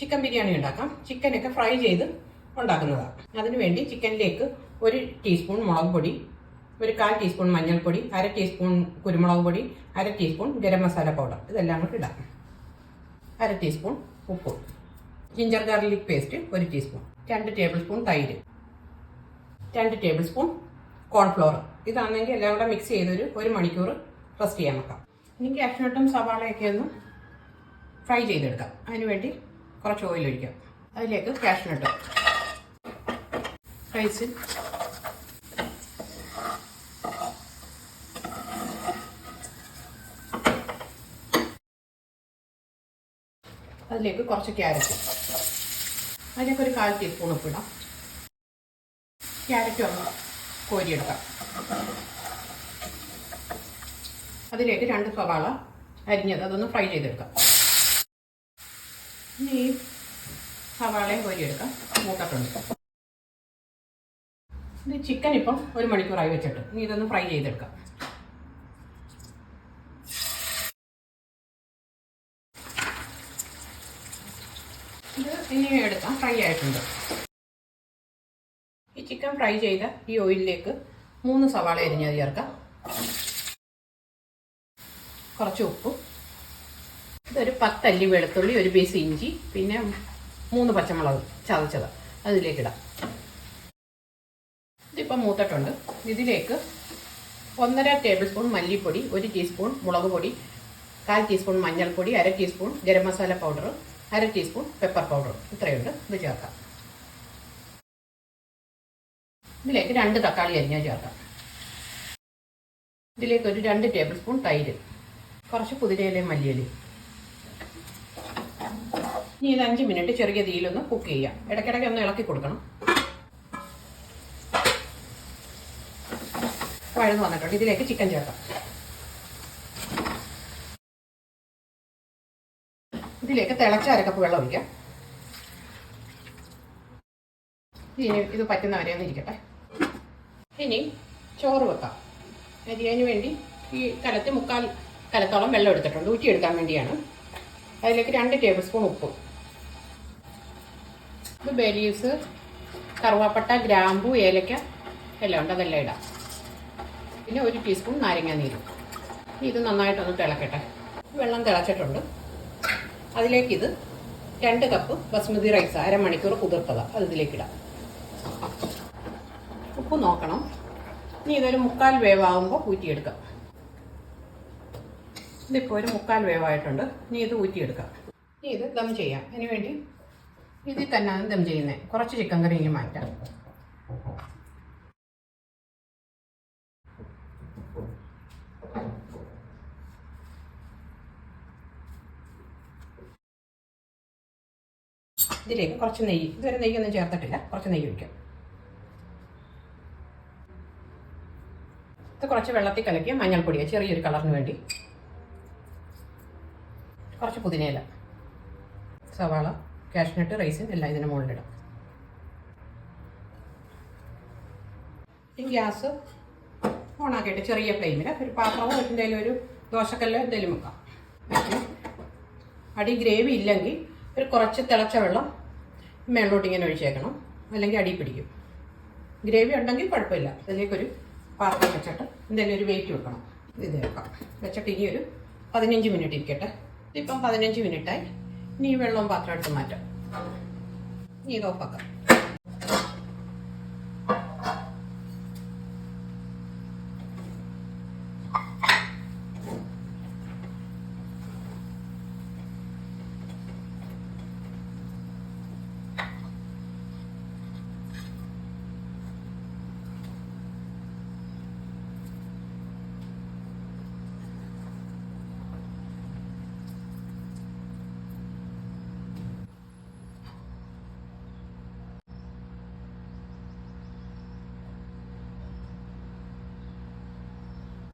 Chicken biryani ഉണ്ടാക്കാം. ചിക്കനൊക്കെ fry ചെയ്ത് ഉണ്ടാക്കുന്നതാണ്. അതിനുവേണ്ടി ചിക്കനിലേക്ക് 1 ടീസ്പൂൺ മുളക് പൊടി, 1/4 ടീസ്പൂൺ മഞ്ഞൾപ്പൊടി, 1/2 ടീസ്പൂൺ കുരുമുളക് പൊടി, 1/2 ടീസ്പൂൺ ഗരം മസാല പൗഡർ, ഇതെല്ലാം കൂടി ഇടാം. 1/2 ടീസ്പൂൺ ഉപ്പ്, ginger garlic paste 1 teaspoon, 2 table spoon തൈര്, 2 ടേബിൾ സ്പൂൺ കോൺഫ്ലോർ. ഇതാണെങ്കിൽ എല്ലാം കൂടെ മിക്സ് ചെയ്തൊരു 1 മണിക്കൂർ റെസ്റ്റ് ചെയ്യാൻ വെക്കാം. ഇനി കാഷ്നട്ടും സവാളയൊക്കെ ഒന്ന് ഫ്രൈ ചെയ്തെടുക്കാം. അതിനുവേണ്ടി കുറച്ച് ഓയിൽ ഒഴിക്കാം. അതിലേക്ക് കാഷ്നട്ട്, റൈസിൻ, അതിലേക്ക് കുറച്ച് ക്യാരറ്റ്, അതിലേക്ക് ഒരു 1/4 ടീസ്പൂൺ ഉപ്പിടാം. ക്യാരറ്റ് ഒന്ന് കോരിയെടുക്കാം. അതിലേക്ക് 2 സവാള അരിഞ്ഞത് അതൊന്ന് ഫ്രൈ ചെയ്തെടുക്കാം. ഇനി ഈ സവാളയും കോരിയെടുക്കാം. മൂത്തിട്ടുണ്ട്. ഇത് ചിക്കൻ ഇപ്പം 1 മണിക്കൂറായി വെച്ചിട്ട് ഇനി ഇതൊന്ന് ഫ്രൈ ചെയ്തെടുക്കാം. ഇത് ഇനി എടുക്കാം. ഫ്രൈ ആയിട്ടുണ്ട്. ഈ ചിക്കൻ ഫ്രൈ ചെയ്ത ഈ ഓയിലിലേക്ക് 3 സവാള അരിഞ്ഞത് ചേർക്കാം. കുറച്ച് ഉപ്പ്, ഇതൊരു 10 അല്ലി വെളുത്തുള്ളി, 1 പീസ് ഇഞ്ചി, പിന്നെ 3 പച്ചമുളക് ചതച്ചത് അതിലേക്കിടാം. ഇതിപ്പോൾ മൂത്തിട്ടുണ്ട്. ഇതിലേക്ക് 1.5 ടേബിൾ സ്പൂൺ മല്ലിപ്പൊടി, 1 ടീസ്പൂൺ മുളക് പൊടി, 1/4 ടീസ്പൂൺ മഞ്ഞൾപ്പൊടി, 1/2 teaspoon garam masala powder, 1/2 teaspoon pepper powder, ഇത്രയുണ്ട്. ഇത് ചേർക്കാം. ഇതിലേക്ക് 2 തക്കാളി അരിഞ്ഞത് ചേർക്കാം. ഇതിലേക്ക് ഒരു 2 ടേബിൾ സ്പൂൺ തൈര്, കുറച്ച് പുതിനയിലയും മല്ലിയിലയും. ഇനി ഇത് 5 മിനിറ്റ് ചെറിയ തീയിലൊന്ന് കുക്ക് ചെയ്യാം. ഇടയ്ക്കിടയ്ക്ക് ഒന്ന് ഇളക്കി കൊടുക്കണം. വഴന്ന് വന്നിട്ടുണ്ട്. ഇതിലേക്ക് ചിക്കൻ ചേർക്കാം. ഇതിലേക്ക് തിളച്ച 1 കപ്പ് വെള്ളം ഒഴിക്കാം. ഇനി ഇത് പറ്റുന്നവരെ ഒന്ന് ഇരിക്കട്ടെ. ഇനി ചോറ് വെക്കാം. അരിയാന് വേണ്ടി ഈ കലത്തിൽ 3/4 കലത്തോളം വെള്ളം എടുത്തിട്ടുണ്ട്. ഊറ്റിയെടുക്കാൻ വേണ്ടിയാണ്. അതിലേക്ക് 2 ടേബിൾ സ്പൂൺ ഉപ്പ്, ഇത് ബേ ലീവ്സ്, കറുവാപ്പട്ട, ഗ്രാമ്പു, ഏലക്ക എല്ലാം ഉണ്ട്, അതെല്ലാം ഇടാം. പിന്നെ 1 ടീസ്പൂൺ നാരങ്ങ നീര്. ഇത് നന്നായിട്ടൊന്ന് തിളക്കട്ടെ. വെള്ളം തിളച്ചിട്ടുണ്ട്. അതിലേക്ക് ഇത് 2 കപ്പ് ബസ്മതി റൈസ് അരമണിക്കൂർ കുതിർത്തതാണ്, അത് ഇതിലേക്കിടാം. ഉപ്പ് നോക്കണം. ഇനി ഇതൊരു 3/4 വേവാകുമ്പോൾ ഊറ്റിയെടുക്കാം. ഇതിപ്പോൾ ഒരു 3/4 വേവായിട്ടുണ്ട്. ഇനി ഇത് ഊറ്റിയെടുക്കാം. ഇനി ഇത് ദം ചെയ്യാം. അതിന് വേണ്ടി ഇതിൽ തന്നെയാണ് ദം ചെയ്യുന്നത്. കുറച്ച് ചിക്കൻ കറി ഇനി മാറ്റാം. ഇതിലേക്ക് കുറച്ച് നെയ്യ്, ഇതുവരെ നെയ്യൊന്നും ചേർത്തിട്ടില്ല, കുറച്ച് നെയ്യ് ഒഴിക്കാം. ഇത് കുറച്ച് വെള്ളത്തിൽ കലക്കിയ മഞ്ഞൾപ്പൊടിയാണ്, ചെറിയൊരു കളറിന് വേണ്ടി. കുറച്ച് പുതിനയില, സവാള, കാഷ്നട്ട്, റൈസിൻ എല്ലാം ഇതിന് മുകളിലിടാം. ഈ ഗ്യാസ് ഓണാക്കിയിട്ട് ചെറിയ ഫ്ലെയിമിൽ ഒരു പാത്രമോ എന്തെങ്കിലും ഒരു ദോശക്കല്ലോ എന്തെങ്കിലും വെക്കാം. അടി ഗ്രേവി ഇല്ലെങ്കിൽ ഒരു കുറച്ച് തിളച്ച വെള്ളം മേളിലോട്ട് ഇങ്ങനെ ഒഴിച്ചേക്കണം, അല്ലെങ്കിൽ അടി പിടിക്കും. ഗ്രേവി ഉണ്ടെങ്കിൽ കുഴപ്പമില്ല. അതിലേക്കൊരു പാത്രം വെച്ചിട്ട് എന്തെങ്കിലും ഒരു വെയിറ്റ് വെക്കണം. ഇത് വെക്കാം. വെച്ചിട്ട് ഇനി ഒരു 15 മിനിറ്റ് ഇരിക്കട്ടെ. ഇതിപ്പം 15 മിനിറ്റായി. ഇനി ഈ വെള്ളവും പാത്രം എടുത്ത് മാറ്റാം. ഇനി ഇത് ഓഫാക്കാം.